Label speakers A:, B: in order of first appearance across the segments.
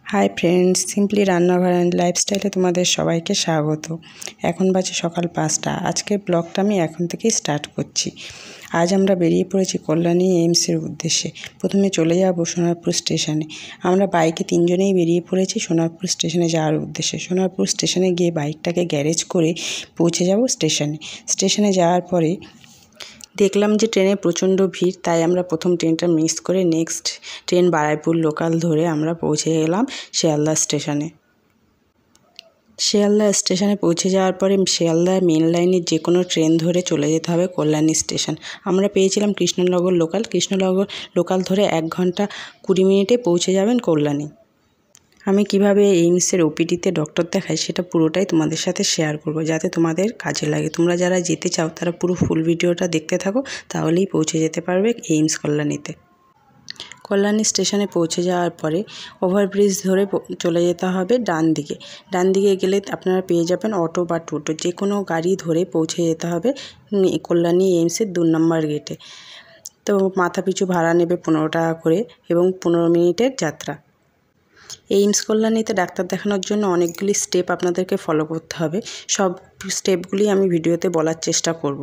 A: Hi friends, simply রান্নাঘর and লাইফস্টাইলে তোমাদের সবাইকে স্বাগত। এখন বাজে সকাল 5টা। আজকের ব্লগটা আমি এখন থেকেই স্টার্ট করছি। আজ আমরা বেরিয়ে পড়েছি কল্যাণী এইমসের উদ্দেশ্যে। প্রথমে চলে যাব সোনারপুর স্টেশনে। আমরা বাইকে 3জনেই বেরিয়ে পড়েছি সোনারপুর স্টেশনে যাওয়ার উদ্দেশ্যে। সোনারপুর স্টেশনে গিয়ে বাইকটাকে গ্যারেজ করে পৌঁছে যাব স্টেশনে। স্টেশনে যাওয়ার পরে দেখলাম যে ট্রেনে প্রচণ্ড ভিড়, তাই আমরা প্রথম ট্রেনটা মিস করে নেক্সট ট্রেন বারাইপুর লোকাল ধরে আমরা পৌঁছে গেলাম শিয়ালদা স্টেশনে। শিয়ালদা স্টেশনে পৌঁছে যাওয়ার পরে শিয়ালদা মেন লাইনের যে কোনো ট্রেন ধরে চলে যেতে হবে কল্যাণী স্টেশন। আমরা পেয়েছিলাম কৃষ্ণনগর লোকাল। কৃষ্ণনগর লোকাল ধরে 1 ঘন্টা 20 মিনিটে পৌঁছে যাবেন কল্যাণী। আমি কিভাবে এইমসের ওপিডিতে ডক্টর দেখাই সেটা পুরোটাই তোমাদের সাথে শেয়ার করব, যাতে তোমাদের কাজে লাগে। তোমরা যারা যেতে চাও তারা পুরো ফুল ভিডিওটা দেখতে থাকো, তাহলেই পৌঁছে যেতে পারবে এইমস কল্যাণীতে। কল্যাণী স্টেশনে পৌঁছে যাওয়ার পরে ওভারব্রিজ ধরে চলে যেতে হবে ডান দিকে। ডান দিকে গেলে আপনারা পেয়ে যাবেন অটো বা টোটো, যে কোনো গাড়ি ধরে পৌঁছে যেতে হবে কল্যাণী এইমসের 2 নম্বর গেটে। তো মাথা পিছু ভাড়া নেবে 15 টাকা করে এবং 15 মিনিটের যাত্রা। এইমস কল্যাণীতে ডাক্তার দেখানোর জন্য অনেকগুলি স্টেপ আপনাদেরকে ফলো করতে হবে। সব স্টেপগুলি আমি ভিডিওতে বলার চেষ্টা করব।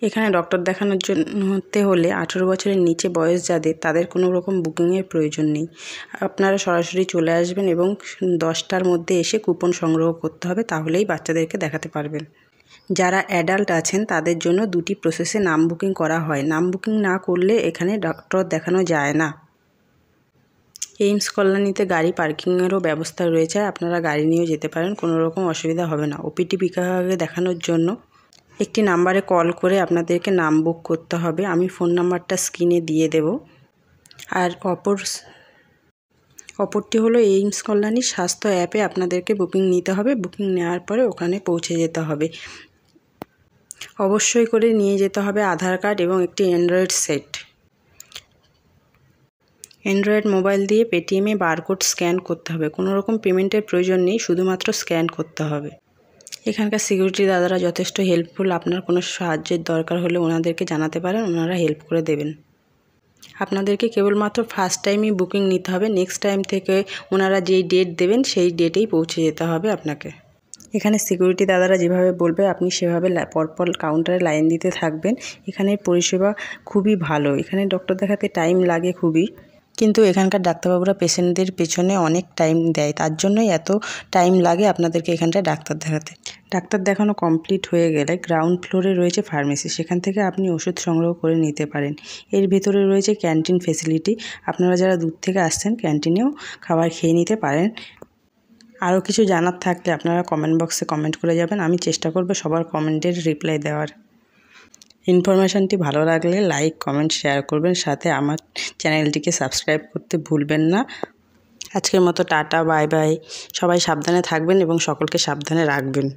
A: এখানে ডক্টর দেখানোর জন্য হতে হলে 18 বছরের নিচে বয়স যাদের, তাদের কোনো রকম বুকিংয়ের প্রয়োজন নেই। আপনারা সরাসরি চলে আসবেন এবং 10টার মধ্যে এসে কুপন সংগ্রহ করতে হবে, তাহলেই বাচ্চাদেরকে দেখাতে পারবেন। যারা অ্যাডাল্ট আছেন তাদের জন্য 2টি প্রসেসে নাম বুকিং করা হয়। নাম বুকিং না করলে এখানে ডক্টর দেখানো যায় না। এইমস কল্যাণীতে গাড়ি পার্কিংয়েরও ব্যবস্থা রয়েছে, আপনারা গাড়ি নিয়েও যেতে পারেন, কোনো রকম অসুবিধা হবে না। ওপিডি বিভাগে দেখানোর জন্য একটি নাম্বারে কল করে আপনাদেরকে নাম বুক করতে হবে। আমি ফোন নাম্বারটা স্ক্রিনে দিয়ে দেব। আর অপরটি হলো এইমস কল্যাণী স্বাস্থ্য অ্যাপে আপনাদেরকে বুকিং নিতে হবে। বুকিং নেওয়ার পরে ওখানে পৌঁছে যেতে হবে। অবশ্যই করে নিয়ে যেতে হবে আধার কার্ড এবং একটি অ্যান্ড্রয়েড সেট। অ্যান্ড্রয়েড মোবাইল দিয়ে পেটিএমে বারকোড স্ক্যান করতে হবে। কোনো রকম পেমেন্টের প্রয়োজন নেই, শুধুমাত্র স্ক্যান করতে হবে। এখানকার সিকিউরিটি দাদারা যথেষ্ট হেল্পফুল। আপনার কোনো সাহায্যের দরকার হলে ওনাদেরকে জানাতে পারেন, ওনারা হেল্প করে দেবেন। আপনাদেরকে কেবলমাত্র ফার্স্ট টাইমই বুকিং নিতে হবে। নেক্সট টাইম থেকে ওনারা যেই ডেট দেবেন সেই ডেটেই পৌঁছে যেতে হবে আপনাকে। এখানে সিকিউরিটি দাদারা যেভাবে বলবে আপনি সেভাবে পরপর কাউন্টারে লাইন দিতে থাকবেন। এখানের পরিষেবা খুবই ভালো। এখানে ডক্টর দেখাতে টাইম লাগে খুবই, কিন্তু এখানকার ডাক্তারবাবুরা পেশেন্টদের পেছনে অনেক টাইম দেয়, তার জন্যই এত টাইম লাগে আপনাদেরকে এখানটায় ডাক্তার দেখাতে। ডাক্তার দেখানো কমপ্লিট হয়ে গেলে গ্রাউন্ড ফ্লোরে রয়েছে ফার্মেসি, সেখান থেকে আপনি ওষুধ সংগ্রহ করে নিতে পারেন। এর ভেতরে রয়েছে ক্যান্টিন ফেসিলিটি, আপনারা যারা দূর থেকে আসছেন ক্যান্টিনেও খাবার খেয়ে নিতে পারেন। আরও কিছু জানার থাকলে আপনারা কমেন্ট বক্সে কমেন্ট করে যাবেন, আমি চেষ্টা করব সবার কমেন্টের রিপ্লাই দেওয়ার। ইনফরমেশানটি ভালো লাগলে লাইক, কমেন্ট, শেয়ার করবেন, সাথে আমার চ্যানেলটিকে সাবস্ক্রাইব করতে ভুলবেন না। আজকের মতো টাটা, বাই বাই। সবাই সাবধানে থাকবেন এবং সকলকে সাবধানে রাখবেন।